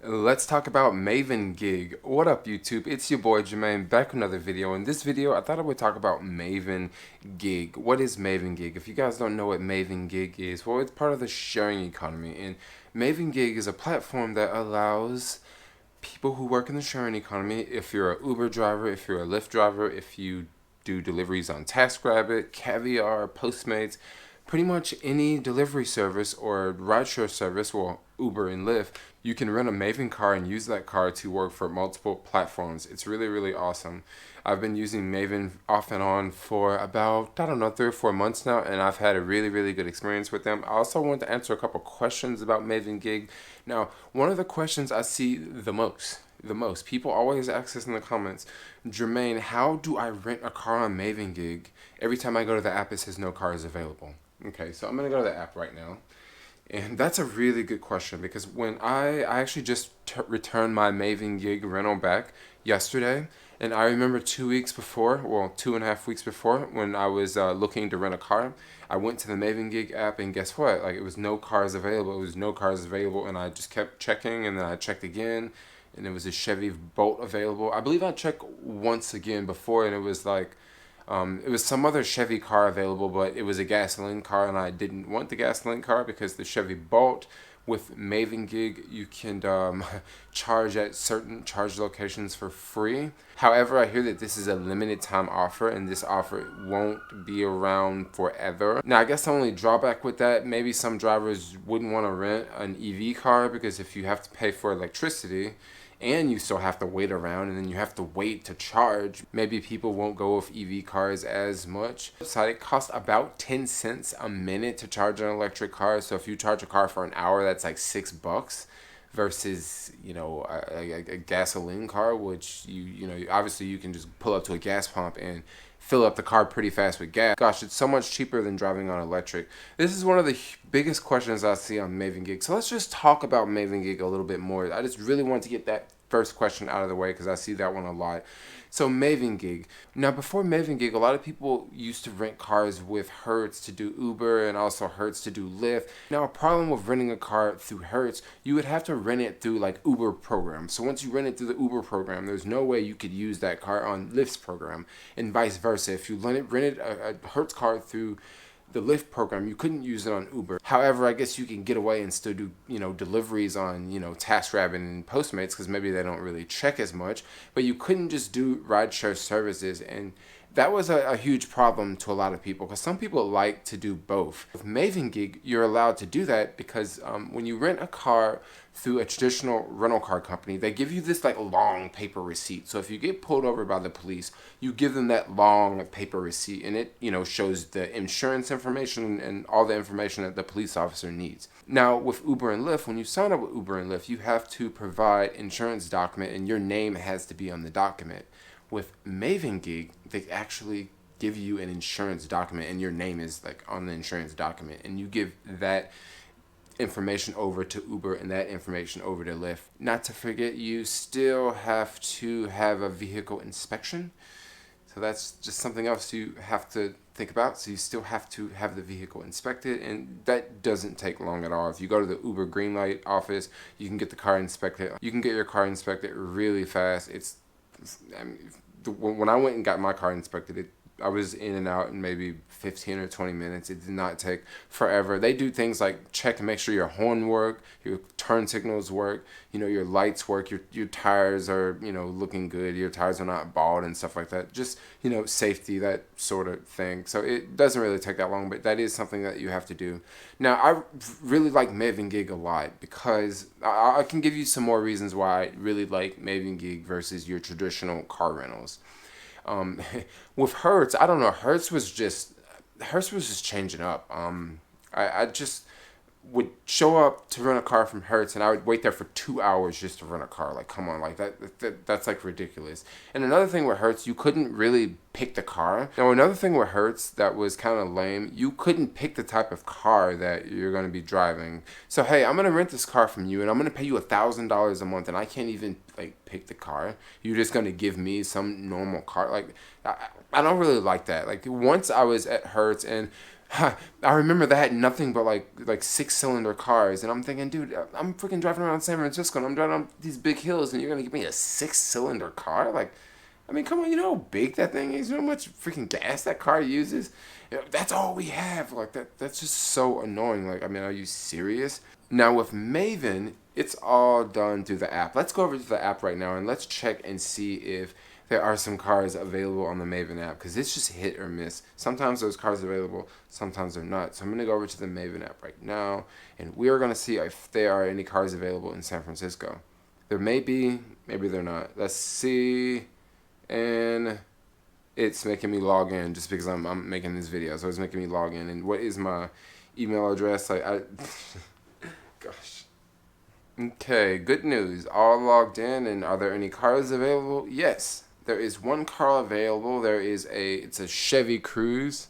Let's talk about Maven Gig. What up, YouTube? It's your boy Jermaine back with another video. In this video, I thought I would talk about Maven Gig. What is Maven Gig? If you guys don't know what Maven Gig is, well, it's part of the sharing economy. And Maven Gig is a platform that allows people who work in the sharing economy, if you're an Uber driver, if you're a Lyft driver, if you do deliveries on TaskRabbit, Caviar, Postmates, pretty much any delivery service or rideshare service, well, Uber and Lyft, you can rent a Maven car and use that car to work for multiple platforms. It's really, really awesome. I've been using Maven off and on for about, 3 or 4 months now, and I've had a really, really good experience with them. I also want to answer a couple questions about Maven Gig. Now, one of the questions I see the most, people always ask us in the comments, Jermaine, how do I rent a car on Maven Gig? Every time I go to the app, it says no car is available. Okay, so I'm going to go to the app right now. And that's a really good question because when I actually just returned my Maven Gig rental back yesterday, and I remember 2 weeks before, well, 2.5 weeks before, when I was looking to rent a car, I went to the Maven Gig app and guess what? Like, it was no cars available. It was no cars available, and I just kept checking, and then I checked again, and it was a Chevy Bolt available. I believe I checked once again before, and it was like, it was some other Chevy car available, but it was a gasoline car, and I didn't want the gasoline car because the Chevy Bolt with Maven Gig, you can charge at certain charge locations for free. However, I hear that this is a limited time offer, and this offer won't be around forever. Now, I guess the only drawback with that, maybe some drivers wouldn't want to rent an EV car because if you have to pay for electricity, and you still have to wait around, and then you have to wait to charge. Maybe people won't go with EV cars as much. So it costs about 10 cents a minute to charge an electric car. So if you charge a car for an hour, that's like $6 versus, a gasoline car, which obviously you can just pull up to a gas pump and fill up the car pretty fast with gas. Gosh, it's so much cheaper than driving on electric. This is one of the biggest questions I see on Maven Gig. So let's just talk about Maven Gig a little bit more. I just really want to get that first question out of the way because I see that one a lot. So Maven Gig. Now, before Maven Gig, a lot of people used to rent cars with Hertz to do Uber and also Hertz to do Lyft. Now, a problem with renting a car through Hertz, you would have to rent it through like Uber program. So once you rent it through the Uber program, there's no way you could use that car on Lyft's program, and vice versa. If you rented a Hertz car through the Lyft program, you couldn't use it on Uber. However, I guess you can get away and still do, deliveries on, TaskRabbit and Postmates because maybe they don't really check as much, but you couldn't just do rideshare services, and that was a huge problem to a lot of people because some people like to do both. With Maven Gig, you're allowed to do that because when you rent a car through a traditional rental car company, they give you this like long paper receipt. So if you get pulled over by the police, you give them that long paper receipt, and it shows the insurance information and all the information that the police officer needs. Now with Uber and Lyft, when you sign up with Uber and Lyft, you have to provide insurance document, and your name has to be on the document. With Maven Gig, they actually give you an insurance document, and your name is like on the insurance document, and you give that information over to Uber and that information over to Lyft. Not to forget, you still have to have a vehicle inspection. So that's just something else you have to think about. So you still have to have the vehicle inspected, and that doesn't take long at all. If you go to the Uber green light office, you can get the car inspected. You can get your car inspected really fast. When I went and got my car inspected, I was in and out in maybe 15 or 20 minutes. It did not take forever. They do things like check and make sure your horn work, your turn signals work, your lights work, your tires are, looking good, your tires are not bald and stuff like that. Just, safety, that sort of thing. So it doesn't really take that long, but that is something that you have to do. Now, I really like Maven Gig a lot because I can give you some more reasons why I really like Maven Gig versus your traditional car rentals. With Hertz, I don't know. Hertz was just changing up. I just would show up to rent a car from Hertz, and I would wait there for 2 hours just to rent a car. Like, come on, like that's like ridiculous. And another thing with Hertz, you couldn't really pick the car. Now, another thing with Hertz that was kind of lame, you couldn't pick the type of car that you're going to be driving. So, hey, I'm going to rent this car from you, and I'm going to pay you $1,000 a month, and I can't even pick the car. You're just going to give me some normal car. Like, I don't really like that. Like, once I was at Hertz, and I remember they had nothing but like 6-cylinder cars, and I'm thinking, dude, I'm freaking driving around San Francisco, and I'm driving on these big hills, and you're gonna give me a 6-cylinder car? Like, I mean, come on, you know how big that thing is? You know how much freaking gas that car uses? You know, that's all we have. Like that's just so annoying. Like, I mean, are you serious? Now with Maven, it's all done through the app. Let's go over to the app right now and let's check and see if there are some cars available on the Maven app, because it's just hit or miss. Sometimes those cars are available, sometimes they're not. So I'm gonna go over to the Maven app right now, and we are gonna see if there are any cars available in San Francisco. There may be, maybe they're not. Let's see. And it's making me log in just because I'm making this video, so it's making me log in. And what is my email address? Like, gosh. Okay, good news. All logged in, and are there any cars available? Yes, there is one car available. It's a Chevy Cruze,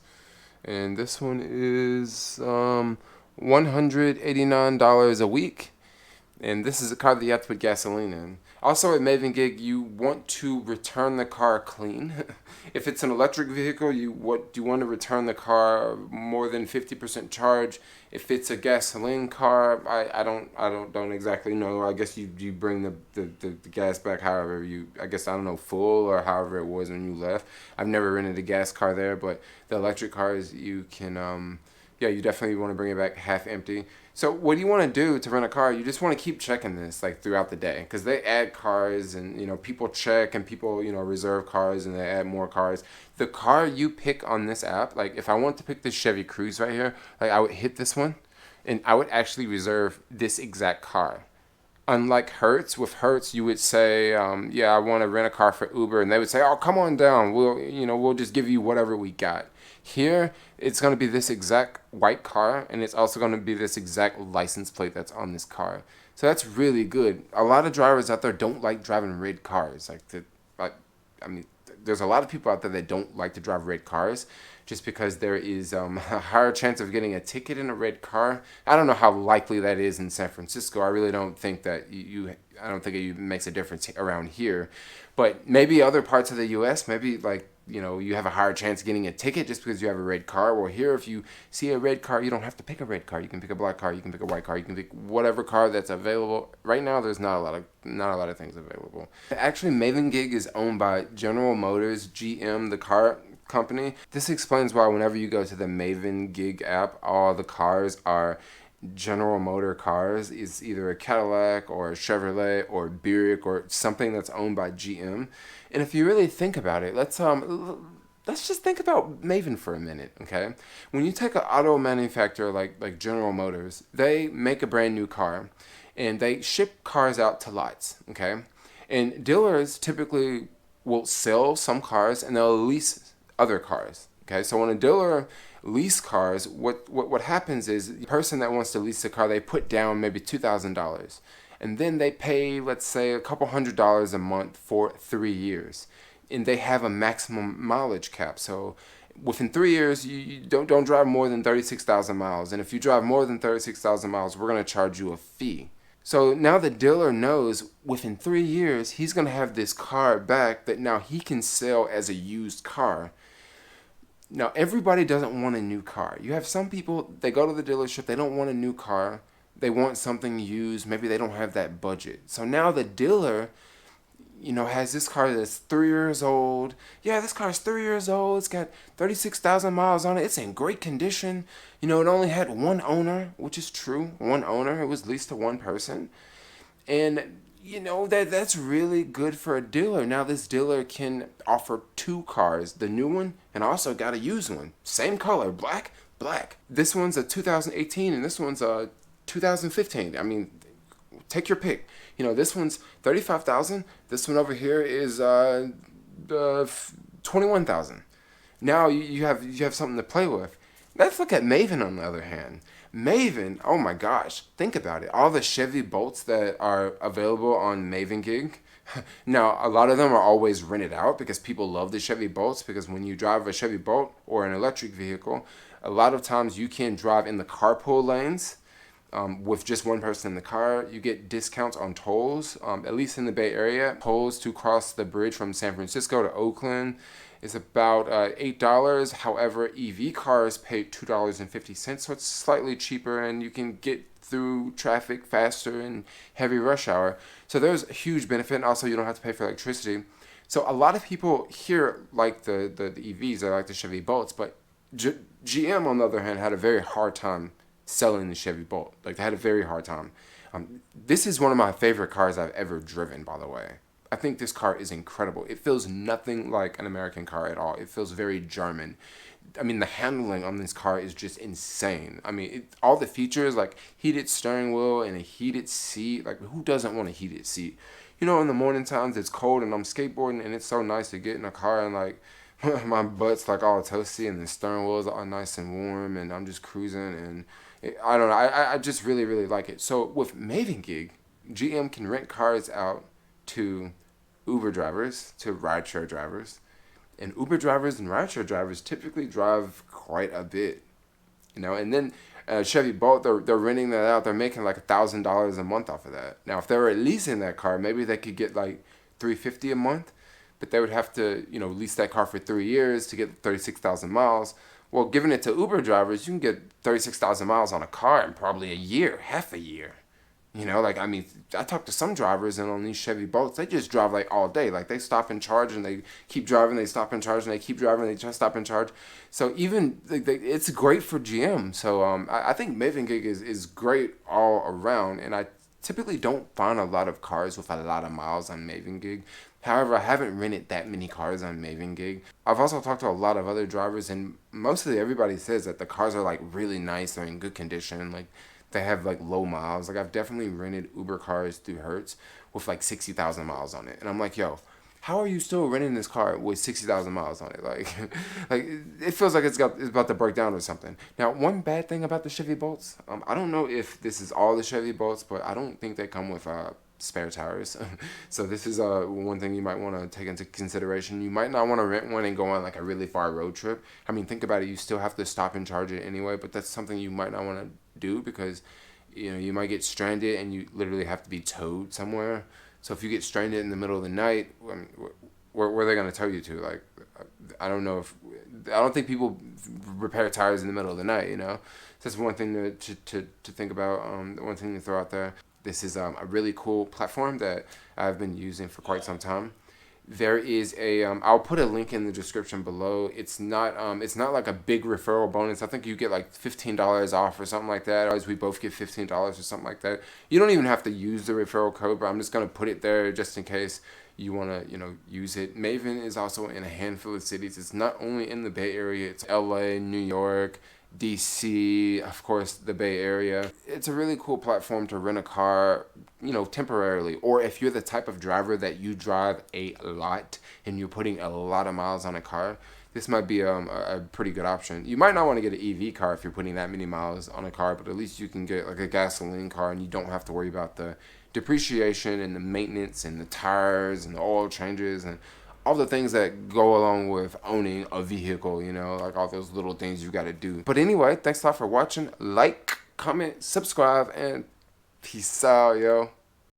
and this one is $189 a week. And this is a car that you have to put gasoline in. Also at Maven Gig, you want to return the car clean. If it's an electric vehicle, you want to return the car more than 50% charge. If it's a gasoline car, I don't exactly know. I guess you bring the gas back however I don't know, full or however it was when you left. I've never rented a gas car there, but the electric cars you can yeah, you definitely want to bring it back half empty. So what do you want to do to rent a car? You just want to keep checking this like throughout the day, because they add cars, and people check, and people reserve cars, and they add more cars. The car you pick on this app, like if I want to pick this Chevy Cruze right here, like I would hit this one, and I would actually reserve this exact car. Unlike Hertz, with Hertz you would say, yeah, I want to rent a car for Uber, and they would say, oh, come on down, we'll just give you whatever we got. Here, it's going to be this exact white car, and it's also going to be this exact license plate that's on this car. So that's really good. A lot of drivers out there don't like driving red cars. I mean, there's a lot of people out there that don't like to drive red cars, just because there is a higher chance of getting a ticket in a red car. I don't know how likely that is in San Francisco. I really don't think that I don't think it makes a difference around here. But maybe other parts of the U.S., maybe you have a higher chance of getting a ticket just because you have a red car. Well, here, if you see a red car, you don't have to pick a red car. You can pick a black car. You can pick a white car. You can pick whatever car that's available. Right now, there's not a lot of things available. Actually, Maven Gig is owned by General Motors, GM, the car company. This explains why whenever you go to the Maven Gig app, all the cars are General Motor cars. It's either a Cadillac or a Chevrolet or a Buick or something that's owned by GM. And if you really think about it, let's just think about Maven for a minute, okay? When you take an auto manufacturer like General Motors, they make a brand new car, and they ship cars out to lots, okay? And dealers typically will sell some cars, and they'll lease other cars, okay? So when a dealer lease cars, what happens is the person that wants to lease the car, they put down maybe $2,000, and then they pay, let's say, a couple $100 a month for 3 years, and they have a maximum mileage cap. So within 3 years, you don't drive more than 36,000 miles, and if you drive more than 36,000 miles, we're going to charge you a fee. So now the dealer knows within 3 years he's going to have this car back that now he can sell as a used car. Now, everybody doesn't want a new car. You have some people, they go to the dealership, they don't want a new car. They want something used. Maybe they don't have that budget. So now the dealer, has this car that's 3 years old. Yeah, this car is 3 years old. It's got 36,000 miles on it. It's in great condition. It only had one owner, which is true. One owner. It was leased to one person. And that's really good for a dealer. Now this dealer can offer 2 cars, the new one and also got a used one. Same color, black. This one's a 2018 and this one's a 2015. I mean, take your pick. This one's 35,000. This one over here is 21,000. Now you have something to play with. Let's look at Maven on the other hand. Maven, oh my gosh, think about it. All the Chevy Bolts that are available on Maven Gig. Now, a lot of them are always rented out because people love the Chevy Bolts, because when you drive a Chevy Bolt or an electric vehicle, a lot of times you can drive in the carpool lanes, with just one person in the car. You get discounts on tolls, at least in the Bay Area. Tolls to cross the bridge from San Francisco to Oakland is about $8. However, EV cars pay $2.50, so it's slightly cheaper, and you can get through traffic faster in heavy rush hour. So there's a huge benefit, and also you don't have to pay for electricity. So a lot of people here like the EVs, they like the Chevy Bolts, but GM, on the other hand, had a very hard time selling the Chevy Bolt. Like, they had a very hard time. This is one of my favorite cars I've ever driven, by the way. I think this car is incredible. It feels nothing like an American car at all. It feels very German. I mean, the handling on this car is just insane. I mean, all the features, like heated steering wheel and a heated seat. Like, who doesn't want a heated seat? You know, in the morning times, it's cold and I'm skateboarding, and it's so nice to get in a car and, like, my butt's, like, all toasty and the steering wheel's all nice and warm, and I'm just cruising, and I don't know. I just really, really like it. So with Maven Gig, GM can rent cars out to Uber drivers, to rideshare drivers. And Uber drivers and rideshare drivers typically drive quite a bit, you know. And then Chevy Bolt, they're renting that out. They're making like $1,000 a month off of that. Now, if they were leasing that car, maybe they could get like $350 a month, but they would have to, you know, lease that car for 3 years to get 36,000 miles. Well, giving it to Uber drivers, you can get 36,000 miles on a car in probably a year, half a year. You know, like, I mean, I talked to some drivers, and on these Chevy Bolts, they just drive like all day. Like, they stop and charge, and they keep driving, they stop and charge, and they keep driving, they just stop and charge. So even, like, it's great for GM. So I think Maven Gig is great all around, and I typically don't find a lot of cars with a lot of miles on Maven Gig. However, I haven't rented that many cars on Maven Gig. I've also talked to a lot of other drivers, and mostly everybody says that the cars are, like, really nice, they're in good condition, like, they have, like, low miles. Like, I've definitely rented Uber cars through Hertz with, like, 60,000 miles on it. And I'm like, yo, how are you still renting this car with 60,000 miles on it? Like, like, it feels like it's about to break down or something. Now, one bad thing about the Chevy Bolts, I don't know if this is all the Chevy Bolts, but I don't think they come with spare tires. So this is one thing you might want to take into consideration. You might not want to rent one and go on, like, a really far road trip. I mean, think about it. You still have to stop and charge it anyway, but that's something you might not want to do, because, you know, you might get stranded and you literally have to be towed somewhere. So if you get stranded in the middle of the night, where are they going to tow you to? Like, I don't think people repair tires in the middle of the night, you know. So that's one thing to think about. One thing to throw out there. This is a really cool platform that I've been using for quite some time. There is a I'll put a link in the description below. It's not like a big referral bonus. I think you get like $15 off or something like that. Otherwise, we both get $15 or something like that. You don't even have to use the referral code, but I'm just gonna put it there just in case you wanna, you know, use it. Maven is also in a handful of cities. It's not only in the Bay Area. It's LA, New York, DC, of course, the Bay Area. It's a really cool platform to rent a car, you know, temporarily. Or if you're the type of driver that you drive a lot and you're putting a lot of miles on a car, this might be a pretty good option. You might not want to get an EV car if you're putting that many miles on a car, but at least you can get like a gasoline car, and you don't have to worry about the depreciation and the maintenance and the tires and the oil changes and all the things that go along with owning a vehicle, you know, like all those little things you got to do. But anyway, thanks a lot for watching. Like, comment, subscribe, and peace out, yo.